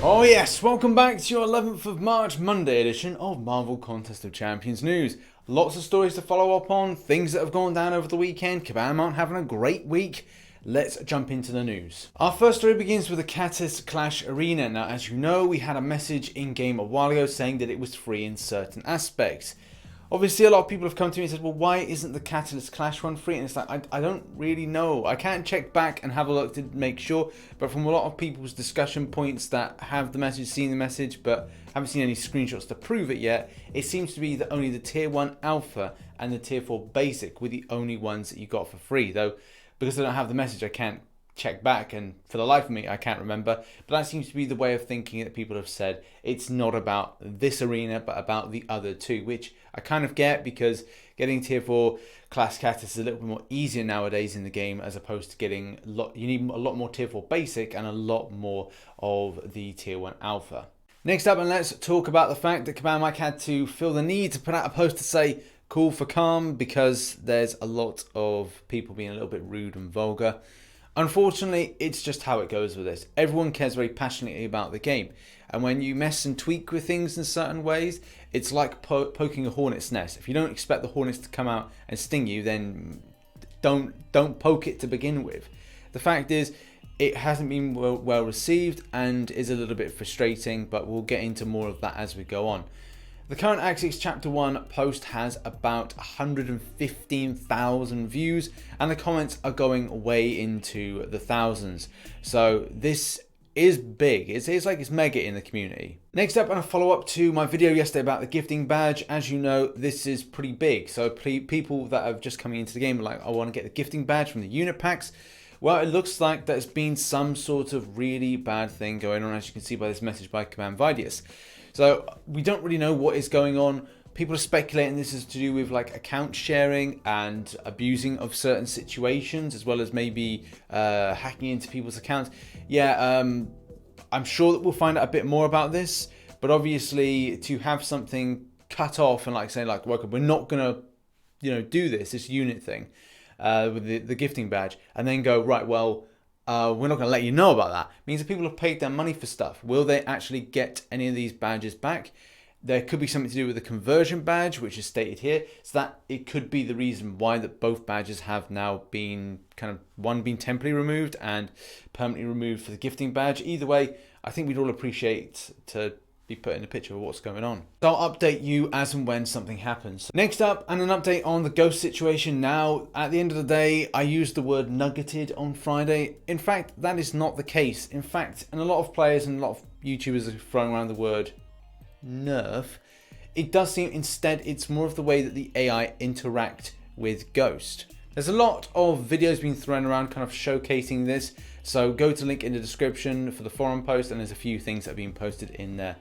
Oh yes, welcome back to your 11th of March Monday edition of Marvel Contest of Champions news. Lots of stories to follow up on, things that have gone down over the weekend. Kabam aren't having a great week. Let's jump into the news. Our first story begins with the Catalyst Clash Arena. Now, as you know, we had a message in-game a while ago saying that it was free in certain aspects. Obviously, a lot of people have come to me and said, well, why isn't the Catalyst Clash one free? And it's like, I don't really know. I can't check back and have a look to make sure. But from a lot of people's discussion points that have the message, seen the message, but haven't seen any screenshots to prove it yet, it seems to be that only the Tier 1 Alpha and the Tier 4 Basic were the only ones that you got for free. Though, because I don't have the message, I can't check back, and for the life of me I can't remember, but that seems to be the way of thinking that people have said. It's not about this arena but about the other two, which I kind of get, because getting tier 4 class catalyst is a little bit more easier nowadays in the game, as opposed to getting you need a lot more tier 4 basic and a lot more of the tier 1 alpha. Next up, and let's talk about the fact that Kabam had to feel the need to put out a post to say call for calm, because there's a lot of people being a little bit rude and vulgar. Unfortunately, it's just how it goes with this. Everyone cares very passionately about the game, and when you mess and tweak with things in certain ways, it's like poking a hornet's nest. If you don't expect the hornets to come out and sting you, then don't poke it to begin with. The fact is, it hasn't been well received and is a little bit frustrating, but we'll get into more of that as we go on. The current Axis Chapter 1 post has about 115,000 views, and the comments are going way into the thousands. So this is big. It's like it's mega in the community. Next up, and a follow-up to my video yesterday about the gifting badge. As you know, this is pretty big. So people that are just coming into the game are like, I want to get the gifting badge from the unit packs. Well, it looks like there's been some sort of really bad thing going on, as you can see by this message by Kabams Response. So we don't really know what is going on. People are speculating this is to do with like account sharing and abusing of certain situations, as well as maybe hacking into people's accounts. Yeah, I'm sure that we'll find out a bit more about this, but obviously to have something cut off and like saying like, well, we're not gonna, do this unit thing with the gifting badge, and then go, right, well, we're not going to let you know about that. It means that people have paid their money for stuff. Will they actually get any of these badges back? There could be something to do with the conversion badge, which is stated here. So that it could be the reason why that both badges have now been one being temporarily removed and permanently removed for the gifting badge. Either way, I think we'd all appreciate to be put in a picture of what's going on. So I'll update you as and when something happens. Next up, and an update on the ghost situation. Now, at the end of the day, I used the word nuggeted on Friday. In fact, that is not the case. In fact, and a lot of players and a lot of YouTubers are throwing around the word nerf. It does seem instead it's more of the way that the AI interact with Ghost. There's a lot of videos being thrown around kind of showcasing this. So go to the link in the description for the forum post, and there's a few things that have been posted in there.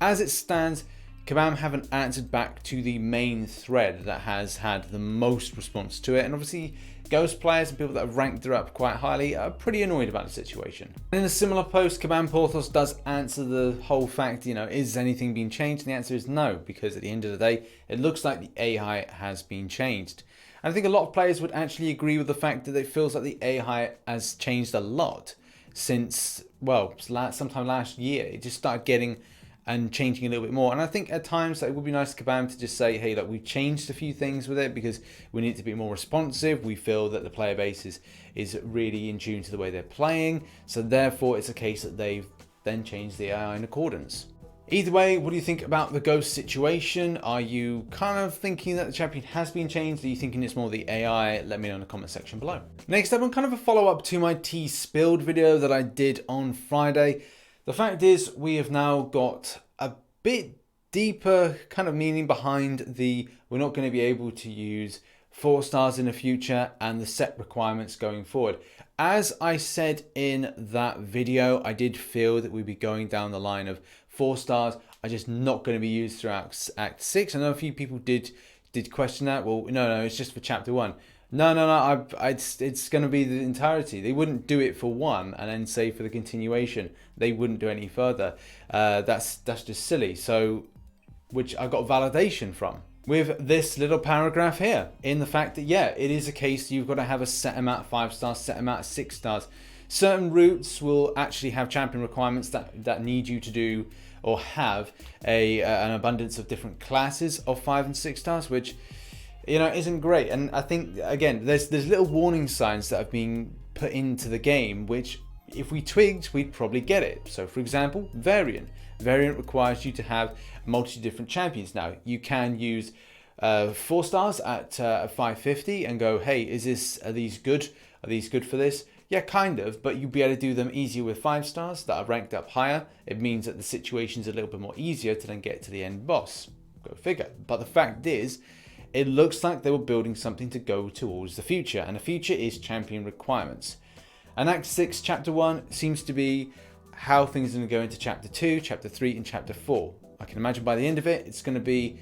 As it stands, Kabam haven't answered back to the main thread that has had the most response to it, and obviously Ghost players and people that have ranked her up quite highly are pretty annoyed about the situation. In a similar post, Kabam Porthos does answer the whole fact, is anything being changed? And the answer is no, because at the end of the day, it looks like the AI has been changed. And I think a lot of players would actually agree with the fact that it feels like the AI has changed a lot since, well, sometime last year. It just started getting and changing a little bit more. And I think at times it would be nice to Kabam to just say, hey, look, we've changed a few things with it because we need to be more responsive. We feel that the player base is really in tune to the way they're playing. So therefore, it's a case that they've then changed the AI in accordance. Either way, what do you think about the Ghost situation? Are you kind of thinking that the champion has been changed? Are you thinking it's more the AI? Let me know in the comment section below. Next up, on kind of a follow-up to my tea spilled video that I did on Friday. The fact is, we have now got a bit deeper kind of meaning behind the we're not going to be able to use 4 stars in the future and the set requirements going forward. As I said in that video, I did feel that we'd be going down the line of 4 stars are just not going to be used throughout Act 6. I know a few people did question that. Well, no, it's just for Chapter 1. No, it's going to be the entirety. They wouldn't do it for 1 and then say for the continuation they wouldn't do any further. That's just silly. So, which I got validation from with this little paragraph here, in the fact that, yeah, it is a case you've got to have a set amount of 5 stars, set amount of 6 stars. Certain routes will actually have champion requirements that need you to do or have an abundance of different classes of 5 and 6 stars, which, you know, isn't great. And I think, again, there's little warning signs that have been put into the game, which if we twigged, we'd probably get it. So for example, Variant requires you to have multi different champions. Now you can use 4 stars at 550 and go, hey, are these good? Are these good for this? Yeah, kind of, but you'll be able to do them easier with 5 stars that are ranked up higher. It means that the situation's a little bit more easier to then get to the end boss. Go figure. But the fact is, it looks like they were building something to go towards the future, and the future is champion requirements. And Act 6, Chapter 1 seems to be how things are going to go into Chapter 2, Chapter 3, and Chapter 4. I can imagine by the end of it, it's going to be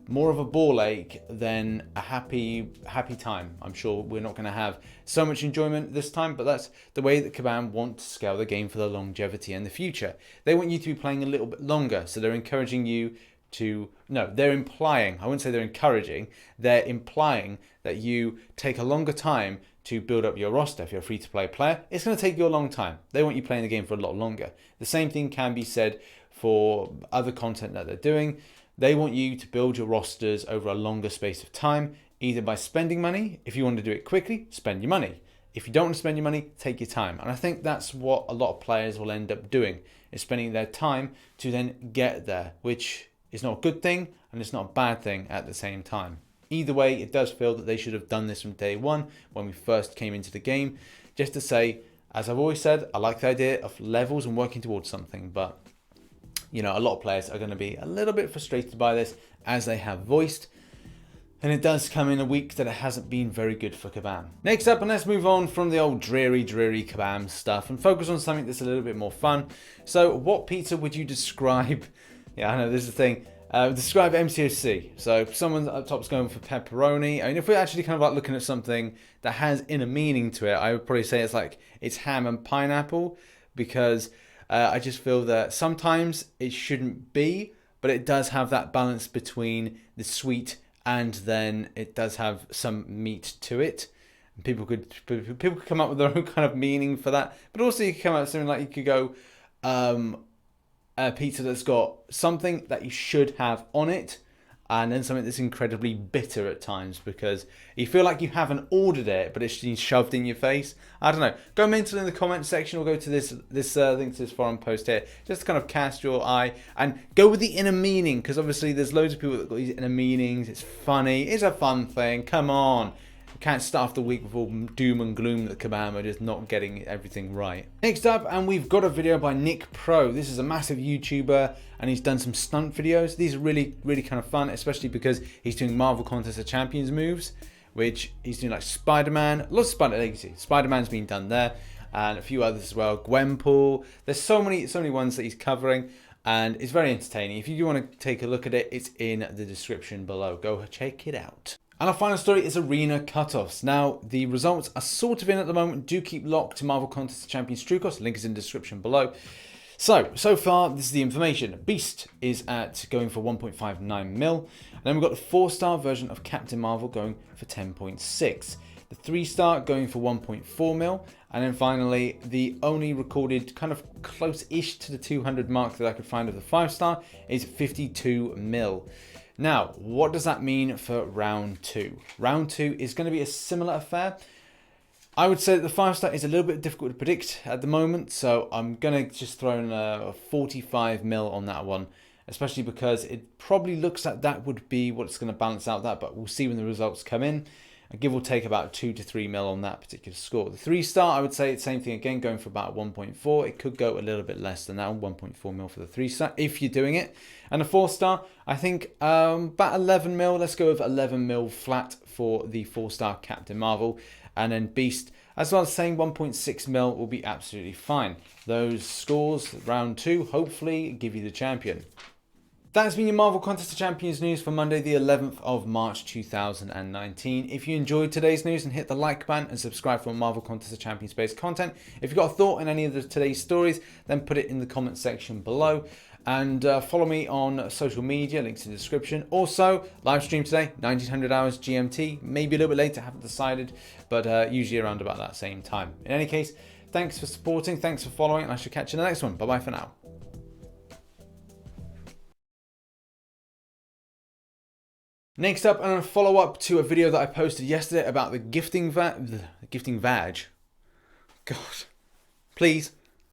more of a ball ache than a happy time. I'm sure we're not going to have so much enjoyment this time, but that's the way that Kabam want to scale the game for the longevity and the future. They want you to be playing a little bit longer, so they're encouraging you to, no, they're implying, I wouldn't say they're encouraging, they're implying that you take a longer time to build up your roster. If you're a free-to-play player, it's going to take you a long time. They want you playing the game for a lot longer. The same thing can be said for other content that they're doing. They want you to build your rosters over a longer space of time, either by spending money. If you want to do it quickly, spend your money. If you don't want to spend your money, take your time. And I think that's what a lot of players will end up doing, is spending their time to then get there, which is not a good thing and it's not a bad thing at the same time. Either way, it does feel that they should have done this from day one when we first came into the game. Just to say, as I've always said, I like the idea of levels and working towards something, but you know, a lot of players are going to be a little bit frustrated by this, as they have voiced. And it does come in a week that it hasn't been very good for Kabam. Next up, and let's move on from the old dreary Kabam stuff and focus on something that's a little bit more fun. So what pizza would you describe? Yeah, I know this is the thing. Describe MCOC. So someone up top's going for pepperoni. I mean, if we're actually kind of like looking at something that has inner meaning to it, I would probably say it's ham and pineapple, because I just feel that sometimes it shouldn't be, but it does have that balance between the sweet and then it does have some meat to it. And people could come up with their own kind of meaning for that, but also you could come up with something like, you could go a pizza that's got something that you should have on it, and then something that's incredibly bitter at times because you feel like you haven't ordered it, but it's been shoved in your face. I don't know. Go mental in the comment section, or go to this link to this forum post here, just to kind of cast your eye and go with the inner meaning, because obviously there's loads of people that got these inner meanings. It's funny. It's a fun thing. Come on. Can't start the week with all doom and gloom that Kabam are just not getting everything right. Next up, and we've got a video by Nick Pro. This is a massive YouTuber, and he's done some stunt videos. These are really, really kind of fun, especially because he's doing Marvel Contest of Champions moves, which he's doing like Spider-Man, lots of Spider-Man's been done there, and a few others as well. Gwenpool. There's so many ones that he's covering, and it's very entertaining. If you want to take a look at it, it's in the description below. Go check it out. And our final story is Arena Cutoffs. Now, the results are sort of in at the moment. Do keep locked to Marvel Contest of Champions Trucos. Link is in the description below. So far, this is the information. Beast is going for 1.59 mil. And then we've got the 4-star version of Captain Marvel going for 10.6. The 3-star going for 1.4 mil. And then finally, the only recorded kind of close-ish to the 200 mark that I could find of the 5-star is 52 mil. Now, what does that mean for round 2? Round 2 is going to be a similar affair. I would say that the 5-star is a little bit difficult to predict at the moment, so I'm going to just throw in a 45 mil on that one, especially because it probably looks like that would be what's going to balance out that, but we'll see when the results come in. Give or take about 2 to 3 mil on that particular score. The 3-star, I would say it's the same thing again, going for about 1.4. It could go a little bit less than that, 1.4 mil for the 3-star if you're doing it. And the 4-star, I think about 11 mil. Let's go with 11 mil flat for the 4-star Captain Marvel. And then Beast, as well as saying 1.6 mil will be absolutely fine. Those scores, round 2, hopefully give you the champion. That has been your Marvel Contest of Champions news for Monday the 11th of March 2019. If you enjoyed today's news, then hit the like button and subscribe for Marvel Contest of Champions based content. If you've got a thought on any of today's stories, then put it in the comment section below. And follow me on social media, links in the description. Also, live stream today, 1900 hours GMT, maybe a little bit later, haven't decided, but usually around about that same time. In any case, Thanks for supporting, thanks for following, and I shall catch you in the next one. Bye-bye for now. Next up, I'm going to follow up to a video that I posted yesterday about the gifting vag. God, please.